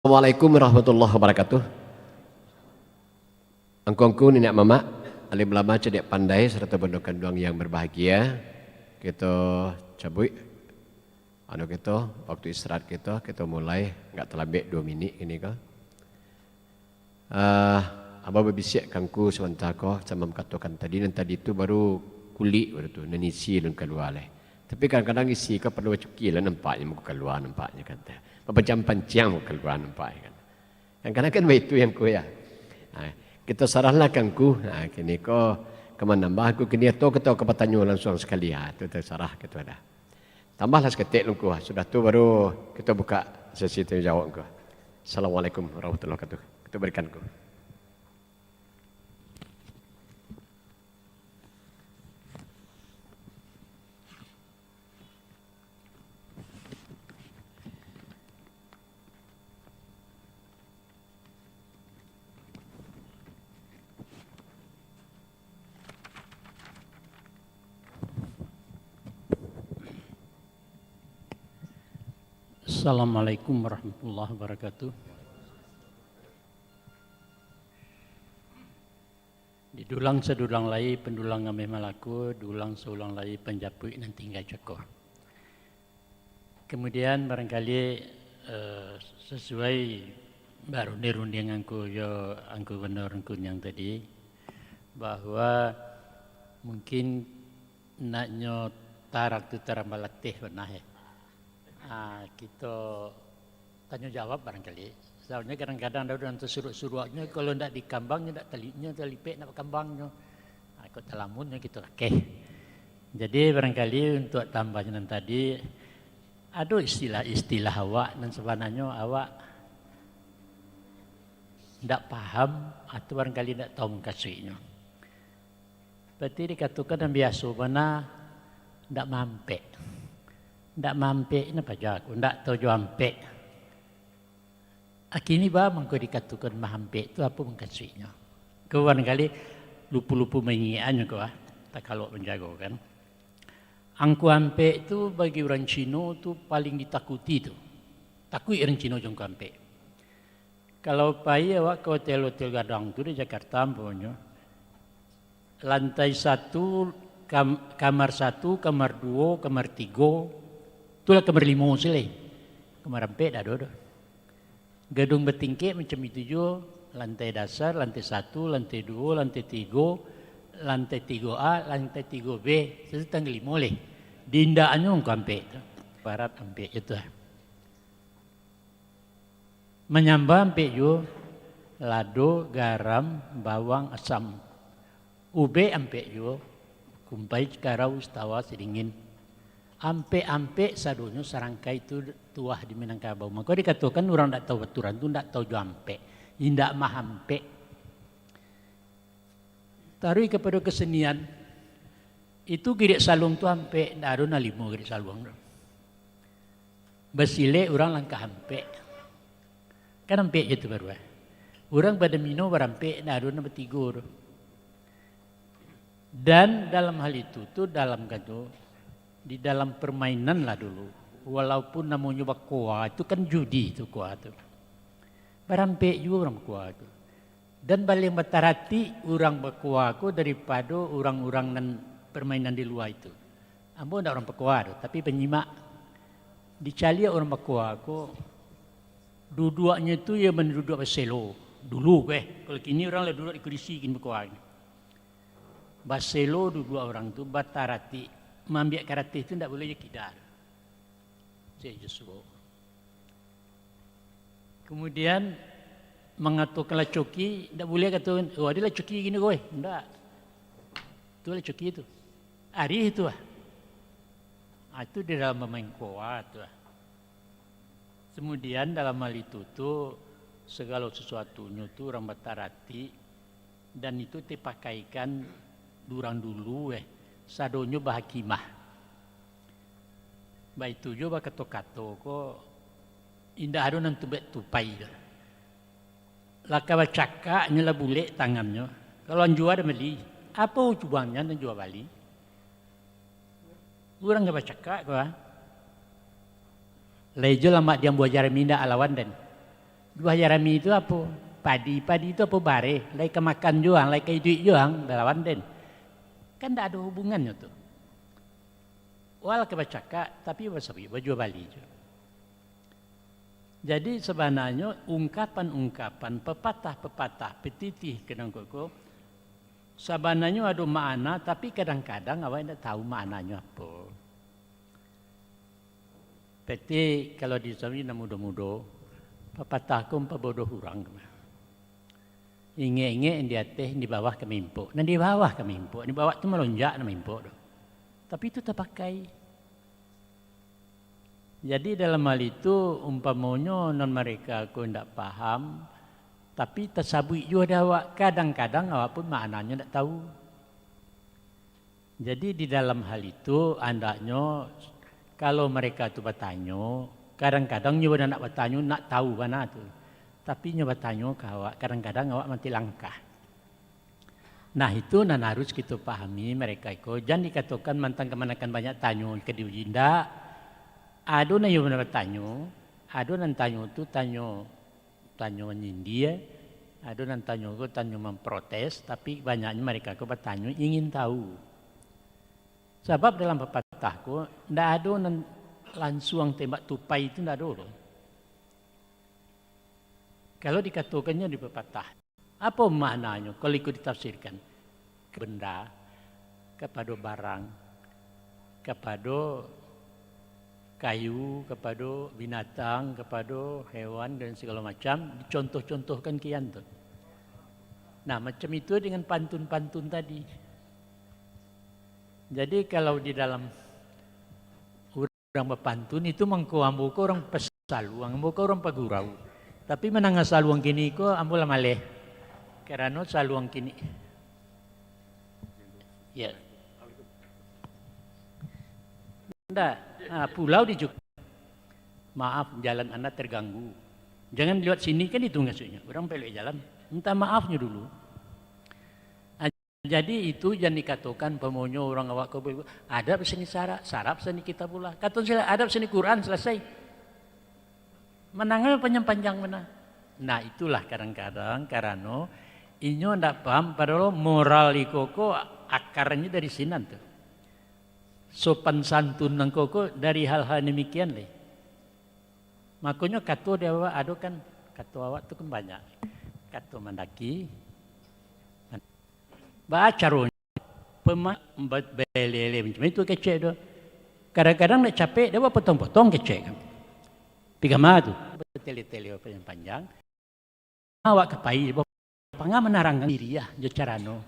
Assalamualaikum warahmatullahi wabarakatuh. Angkongku nenek mama, alim lama cedek pandai serta bendukan duang yang berbahagia. Kita cabut, kita waktu istirahat kita mulai nggak terlebih 2 minit ini kah? Abah berbisik kangku sebentar kau sama mengatakan tadi dan tadi itu baru kulit baru tu nanisi dan keluar leh. Tapi kadang-kadang isi kau perlu cuki lah nampaknya muka keluar nampaknya kata. Pancang keluar nampaknya kan. Kadang-kadang kan itu yang ku ya. Kita sarahlah kangku. Kini kau kemana nambah aku kini atau kita kepatanyo langsung sekali itu terserah kita ada. Tambahlah seketik lungku. Sudah tu baru kita buka sesi tanya jawab ku. Assalamualaikum warahmatullahi wabarakatuh. Kita berikan ku. Assalamualaikum warahmatullahi wabarakatuh. Di dulang sedulang lai pendulang ngameh malaku, dulang seulang lai penjapui nanti nggak cekor. Kemudian barangkali sesuai baru nirunding angku benar angku yang tadi bahwa mungkin naknyo tarak tu tarambalatih pernah ya. Kita tanya jawab barangkali. Soalnya kadang-kadang ada orang tersuruh-suruhnya kalau tidak dikambangnya, tidak teliknya, telipek nak kambangnya. Ikut telamunnya kita rakeh. Jadi barangkali untuk tambahnya tadi ada istilah-istilah awak dan sebenarnya awak tidak paham atau barangkali tidak tahu mengkasihnya. Berarti dikatakan yang biasa mana tidak mampek. Ndak mampek ini apa jago, ndak tahu ampe. Akini ba mangko dikatakan mahampe itu apa mengkasihnya. Kau barangkali lupu-lupu mengingatnya kau tak kalau menjago kan. Angku ampe itu bagi orang Cina itu paling ditakuti itu. Takut orang Cina jangku ampe. Kalau pai awak ke hotel-hotel gadang tu di Jakarta umpamanya. Lantai 1, kamar 1, kamar 2, kamar 3. Itulah kamar 5 sih. Kamar 4 dah ada. Gedung bertingkik macam itu juga. Lantai dasar, lantai 1, lantai 2, lantai 3, lantai 3A, lantai 3B. Itu tanggal 5 leh. Dindaannya orang ampe. Barat ampe itu. Menyambah ampe juga. Lado, garam, bawang, asam. Ube ampe juga. Kumpai, karau, tawa, sedingin. Ampe-ampe sadonya serangkai itu tuah di Minangkabau. Maka dikatakan orang tidak tahu baturan itu tidak tahu ampe. Tidak mahampe. Taruh kepada kesenian. Itu girik salung tu ampe. Tidak ada nalimo girik salung. Basile orang langkah ampe. Kan ampe itu baru. Orang pada mino berampe. Tidak ada bertiga. Dan dalam hal itu tu dalam kado. Di dalam permainan lah dulu. Walaupun namanya bakwa itu kan judi itu kuah itu. Barampe juga orang bakwa itu. Dan paling batarati orang bakwa itu daripada orang-orang dan permainan di luar itu. Ambo tidak orang bakwa itu, tapi penyimak. Dicali orang bakwa itu. Duduknya itu ya menduduk baselo. Dulu kalau kini orang lah duduk di kursi kini bakwa. Baselo duduk orang itu batarati. Mengambil karate itu tidak boleh kidar. Saya justru. Kemudian mengaturkanlah coki, tidak boleh katakan, oh adalah coki gini kowe. Tidak. Itulah coki itu. Hari itu itu di dalam bermain koa itu. Kemudian dalam hal itu tu segala sesuatunya tu orang batarati dan itu dipakaikan durang dulu sadonyo bahakimah. Baik tu juga kato-kato ko indah ada nanti bet tupai. Laka bacaka nyala bule tangannya. Kalau anjua ada beli, apa ujungnya dan jual bali? Orang nggak bacaka ko. Lejo lama dia buat jari minda alawan dan Dua Yarami itu apa? Padi itu apa bare? Lai ke makan juang, lai ke duit juang, belawan den. Kan tidak ada hubungannya tuh. Wal ke bacaka, tapi wasabi, baju Bali juga. Jadi sebenarnya ungkapan-ungkapan, pepatah-pepatah, petitih kenang koko, sebenarnya ada makna, tapi kadang-kadang awak tidak tahu maknanya apa. Tapi kalau di sana muda-muda, pepatah kumpa bodoh orang. Inge-inge di atas, di bawah kemimpuk. Dan di bawah kemimpuk, di bawah itu melonjak kemimpuk. Tapi itu terpakai. Jadi dalam hal itu umpamanya non mereka aku tidak paham, tapi tersabui juga awak. Kadang-kadang awak pun maknanya tidak tahu. Jadi di dalam hal itu andaknya kalau mereka itu bertanya, kadang-kadang nyoba nak bertanya nak tahu mana tu. Tapi nyoba tanya ke awak, kadang-kadang awak mati langkah. Nah itu nan harus kita pahami mereka itu. Jangan dikatakan mantan kemanakan banyak tanya ke diwinda. Ada yang bertanya, ada yang tanya itu tanya menyindir, ada yang tanya itu tanya memprotes, tapi banyaknya mereka itu bertanya ingin tahu. Sebab dalam pepatahku, tidak ada yang langsung tembak tupai itu tidak ada loh. Kalau dikatakannya di pepatah, apa maknanya kalau ikut ditafsirkan? Benda, kepada barang, kepada kayu, kepada binatang, kepada hewan dan segala macam, dicontoh-contohkan kian tu. Nah macam itu dengan pantun-pantun tadi. Jadi kalau di dalam orang berpantun itu mangko ambo ko orang pesaluang, ambo ko orang pagurau. Tapi menangga saluang kini ko ambo lah maleh. Karena saluang kini. Ya. Ndak, pulau di Jogja. Maaf, jalan Anda terganggu. Jangan lewat sini kan itu maksudnya. Orang pelek jalan. Minta maafnya dulu. Jadi itu jangan dikatakan pemonyo orang awak kau adab seni sarap seni kita pula. Kata sila adab seni Quran selesai. Menangnya panjang-panjang mana. Nah itulah kadang-kadang karena inyo ndak paham padahal moral ikoko akarnya dari sinan tuh. Sopan santun nang koko dari hal-hal demikian le. Makanya kata dia ada kan kata awak tu kan banyak. Kata mandaki baca ron belele macam itu kecek tu. Kadang-kadang nak capek dia buat potong-potong kecek kan. Pigama tu tele-tele panjang. Awak kepai pangga menarangkan diri ya carano.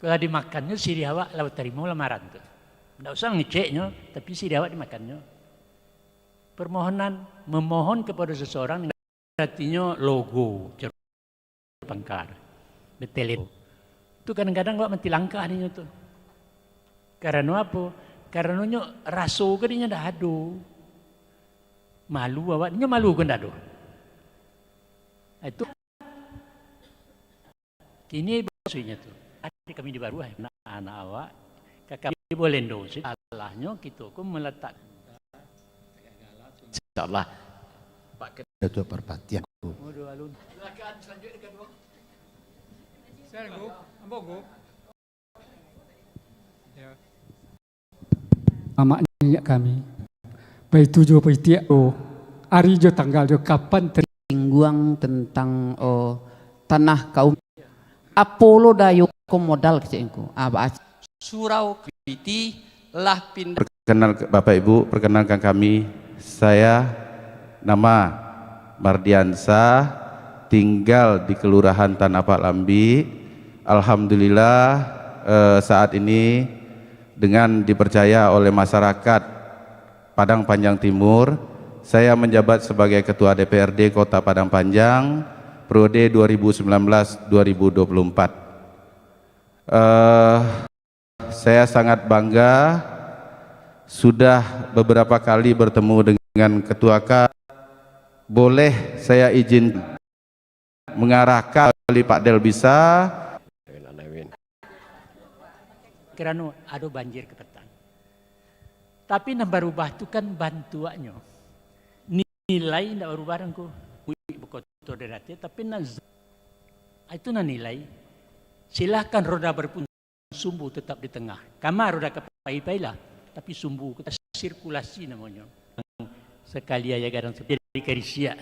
Kalau dimakannya siri awak lawan terima lamaran tu. Tidak usah ngeceknya, tapi siri awak dimakannya. Permohonan, memohon kepada seseorang artinya logo, pangkar, betelit. Itu kadang-kadang awak mati langkah ni tu. Karena apa? Karena raso ke dia dah ada. Malu awak, dia malu kan dah ada. Itu kini maksudnya tu. Ada kami di baru anak awak, kakak boleh dosis. Salahnya kita pun meletak. InsyaAllah. Pak Ketua Perpatian. Silakan selanjutnya kedua. Sergo, ambogo. Ya. Amaknya kami. Baik tujuh baik tiap hari jo tanggal jo kapan Singguang tentang tanah kaum Apollo dayo modal kecengku. Surau Kriti lah pindah. Perkenalkan Bapak Ibu, perkenalkan kami, saya nama Mardiansa, tinggal di Kelurahan Tanah Pak Lambi. Alhamdulillah saat ini dengan dipercaya oleh masyarakat Padang Panjang Timur, saya menjabat sebagai Ketua DPRD Kota Padang Panjang periode 2019-2024. Saya sangat bangga sudah beberapa kali bertemu dengan Ketua K. Boleh saya izin mengarahkan Pak Del bisa. Kerana ada banjir ke petang. Tapi nak berubah tu kan bantuannya. Nilai nak berubah ku. tolerate, tapi itu nilai. Silahkan roda berputar, sumbu tetap di tengah. Kamar roda kepai-pai lah, tapi sumbu kita sirkulasi namanya. Sekali aja kadang seperti karisia.